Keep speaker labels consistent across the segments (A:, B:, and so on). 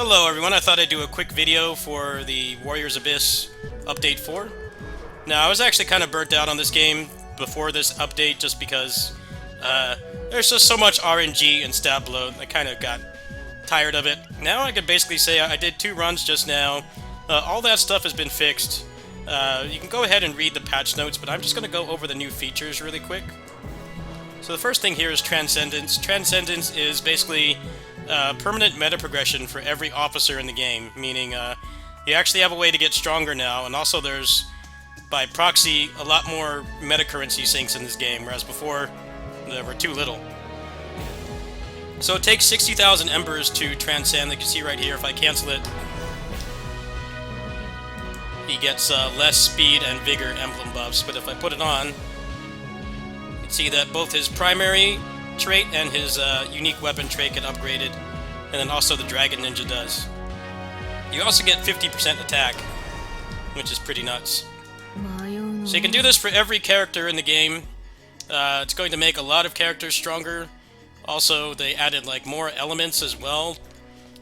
A: Hello everyone, I thought I'd do a quick video for the Warriors Abyss Update 4. Now, I was actually kind of burnt out on this game before this update just because there's just so much RNG and stat bloat. I kind of got tired of it. Now I could basically say I did 2 runs just now. All that stuff has been fixed. You can go ahead and read the patch notes, but I'm just going to go over the new features really quick. So the first thing here is Transcendence. Transcendence is basically permanent meta progression for every officer in the game, meaning you actually have a way to get stronger now, and also there's, by proxy, a lot more meta currency sinks in this game, whereas before there were too little. So it takes 60,000 embers to transcend. Like you see right here, if I cancel it, he gets less speed and vigor emblem buffs, but if I put it on, you can see that both his primary trait and his unique weapon trait get upgraded, and then also the Dragon Ninja does. You also get 50% attack, which is pretty nuts. So you can do this for every character in the game. It's going to make a lot of characters stronger. Also, they added like more elements as well,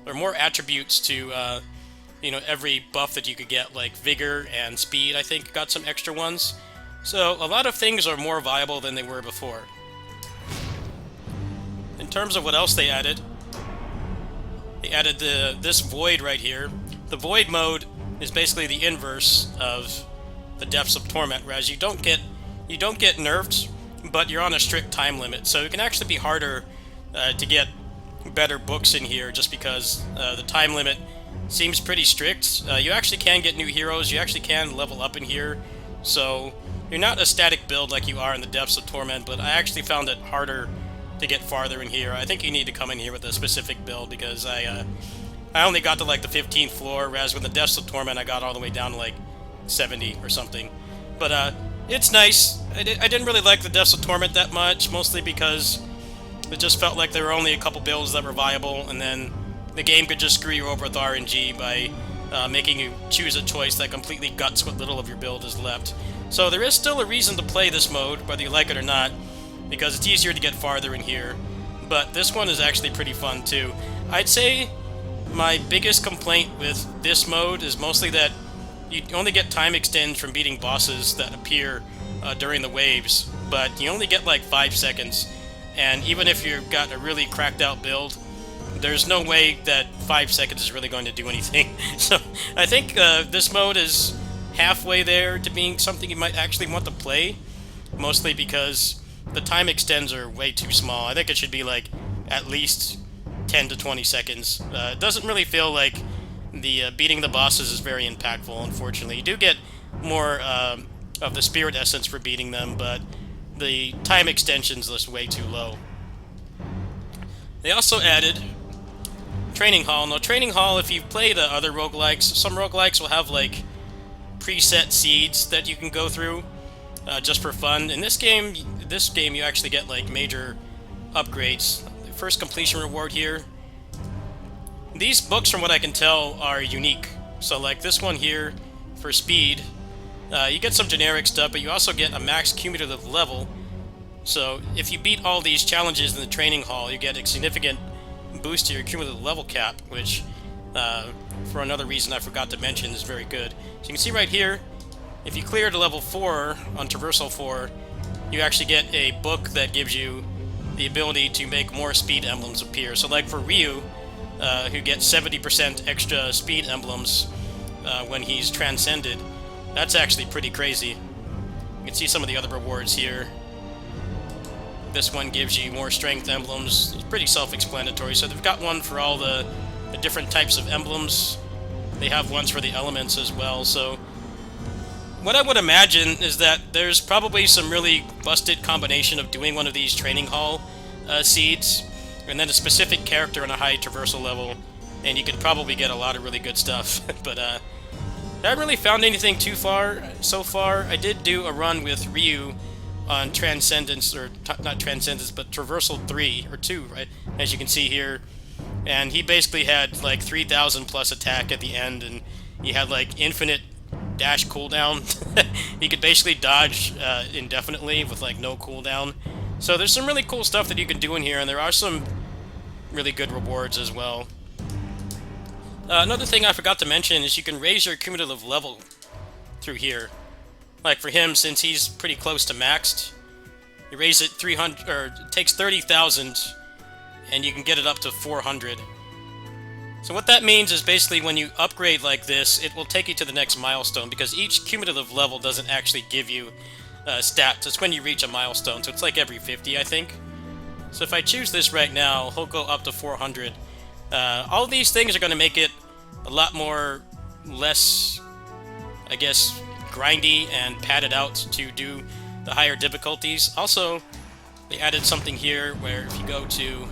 A: or more attributes to every buff that you could get, like vigor and speed. I think got some extra ones. So a lot of things are more viable than they were before. In terms of what else they added this void right here. The void mode is basically the inverse of the depths of torment, whereas you don't get nerfed, but you're on a strict time limit, so it can actually be harder to get better books in here just because the time limit seems pretty strict. You actually can get new heroes, you actually can level up in here, so you're not a static build like you are in the depths of torment, but I actually found it harder to get farther in here. I think you need to come in here with a specific build because I only got to like the 15th floor, whereas with the Depths of Torment I got all the way down to like 70 or something. But it's nice. I didn't really like the Depths of Torment that much, mostly because it just felt like there were only a couple builds that were viable, and then the game could just screw you over with RNG by making you choose a choice that completely guts what little of your build is left. So there is still a reason to play this mode, whether you like it or not, because it's easier to get farther in here. But this one is actually pretty fun too. I'd say my biggest complaint with this mode is mostly that you only get time extends from beating bosses that appear during the waves, but you only get like 5 seconds. And even if you've got a really cracked out build, there's no way that 5 seconds is really going to do anything. So I think this mode is halfway there to being something you might actually want to play, mostly because the time extends are way too small. I think it should be like at least 10 to 20 seconds. It doesn't really feel like the beating the bosses is very impactful, unfortunately. You do get more of the spirit essence for beating them, but the time extension's just way too low. They also added Training Hall. Now, Training Hall, if you play the other roguelikes, some roguelikes will have like preset seeds that you can go through just for fun. In this game you actually get like major upgrades. The first completion reward here. These books, from what I can tell, are unique. So like this one here for speed, you get some generic stuff, but you also get a max cumulative level. So if you beat all these challenges in the training hall, you get a significant boost to your cumulative level cap, which for another reason I forgot to mention is very good. So you can see right here, if you clear to level 4 on Traversal 4, you actually get a book that gives you the ability to make more speed emblems appear. So like for Ryu, who gets 70% extra speed emblems when he's transcended, that's actually pretty crazy. You can see some of the other rewards here. This one gives you more strength emblems. It's pretty self-explanatory. So they've got one for all the different types of emblems. They have ones for the elements as well. So what I would imagine is that there's probably some really busted combination of doing one of these training hall seeds, and then a specific character on a high traversal level, and you could probably get a lot of really good stuff. But I haven't really found anything too far so far. I did do a run with Ryu on Transcendence, or not Transcendence, but Traversal 3, or 2, right? As you can see here. And he basically had like 3,000 plus attack at the end, and he had like infinite dash cooldown. He could basically dodge indefinitely with like no cooldown. So there's some really cool stuff that you can do in here, and there are some really good rewards as well. Another thing I forgot to mention is you can raise your cumulative level through here. Like for him, since he's pretty close to maxed, you raise it 300, or it takes 30,000, and you can get it up to 400. So what that means is basically when you upgrade like this, it will take you to the next milestone, because each cumulative level doesn't actually give you stats. It's when you reach a milestone, so it's like every 50, I think. So if I choose this right now, he'll go up to 400. All of these things are going to make it a lot more less, I guess, grindy and padded out to do the higher difficulties. Also, they added something here where if you go to...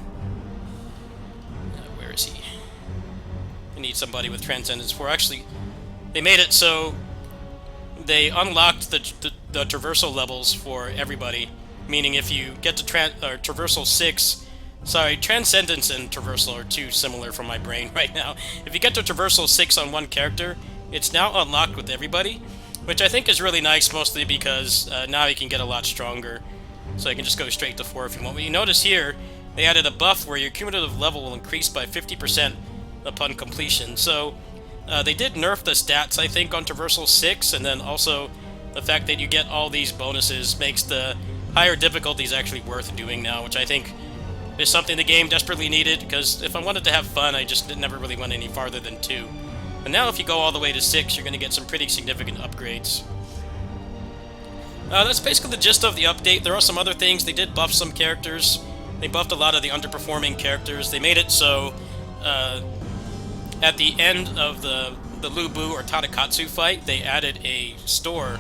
A: where is he? I need somebody with Transcendence 4. Actually, they made it so they unlocked the Traversal levels for everybody. Meaning if you get to Traversal 6... Sorry, Transcendence and Traversal are too similar for my brain right now. If you get to Traversal 6 on one character, it's now unlocked with everybody, which I think is really nice, mostly because now you can get a lot stronger. So you can just go straight to 4 if you want. But you notice here, they added a buff where your cumulative level will increase by 50% upon completion. So they did nerf the stats, I think, on Traversal 6, and then also the fact that you get all these bonuses makes the higher difficulties actually worth doing now, which I think is something the game desperately needed, because if I wanted to have fun, I just never really went any farther than 2. And now if you go all the way to 6, you're going to get some pretty significant upgrades. That's basically the gist of the update. There are some other things. They did buff some characters. They buffed a lot of the underperforming characters. They made it so at the end of the Lubu or Tadakatsu fight, they added a store.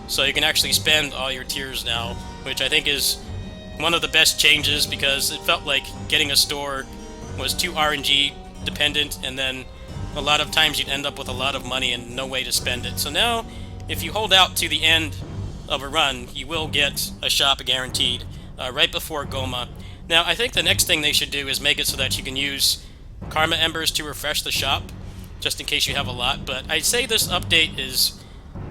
A: So you can actually spend all your tiers now, which I think is one of the best changes, because it felt like getting a store was too RNG dependent, and then a lot of times you'd end up with a lot of money and no way to spend it. So now, if you hold out to the end of a run, you will get a shop guaranteed right before Goma. Now, I think the next thing they should do is make it so that you can use Karma Embers to refresh the shop, just in case you have a lot. But I'd say this update is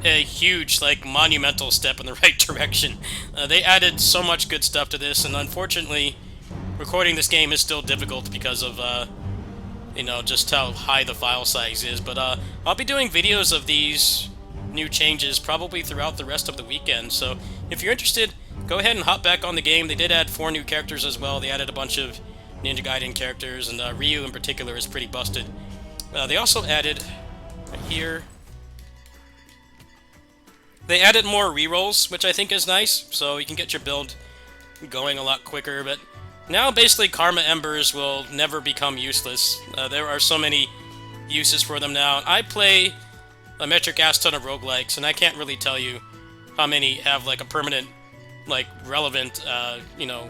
A: a huge, like, monumental step in the right direction. They added so much good stuff to this, and unfortunately, recording this game is still difficult because of, you know, just how high the file size is. But I'll be doing videos of these new changes probably throughout the rest of the weekend, so if you're interested, go ahead and hop back on the game. They did add 4 new characters as well. They added a bunch of Ninja Gaiden characters, and Ryu in particular is pretty busted. They also added, right here, they added more rerolls, which I think is nice, so you can get your build going a lot quicker. But now basically Karma Embers will never become useless. There are so many uses for them now. I play a metric ass ton of roguelikes, and I can't really tell you how many have like a permanent, like, relevant, you know,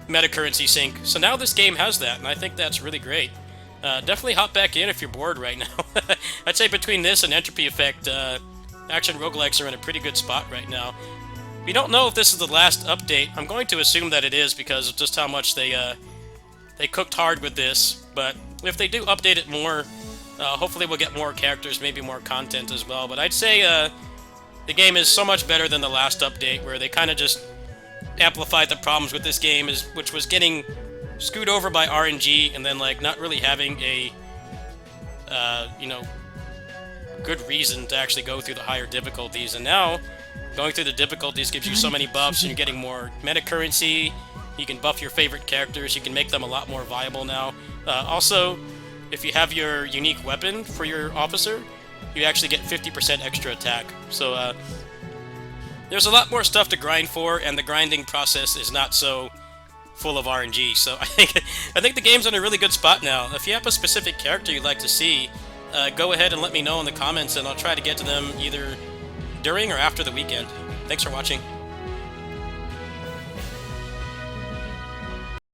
A: meta currency sink. So now this game has that, and I think that's really great. Definitely hop back in if you're bored right now. I'd say between this and Entropy Effect, action roguelikes are in a pretty good spot right now. We don't know if this is the last update. I'm going to assume that it is because of just how much they cooked hard with this. But if they do update it more, hopefully we'll get more characters, maybe more content as well. But I'd say the game is so much better than the last update, where they kind of just amplified the problems with this game, which was getting screwed over by RNG, and then like not really having a you know, good reason to actually go through the higher difficulties. And now going through the difficulties gives you so many buffs, and you're getting more meta currency. You can buff your favorite characters. You can make them a lot more viable now. Also, if you have your unique weapon for your officer, you actually get 50% extra attack. So there's a lot more stuff to grind for, and the grinding process is not so full of RNG. So I think the game's in a really good spot now. If you have a specific character you'd like to see, go ahead and let me know in the comments, and I'll try to get to them either during or after the weekend. Thanks for watching.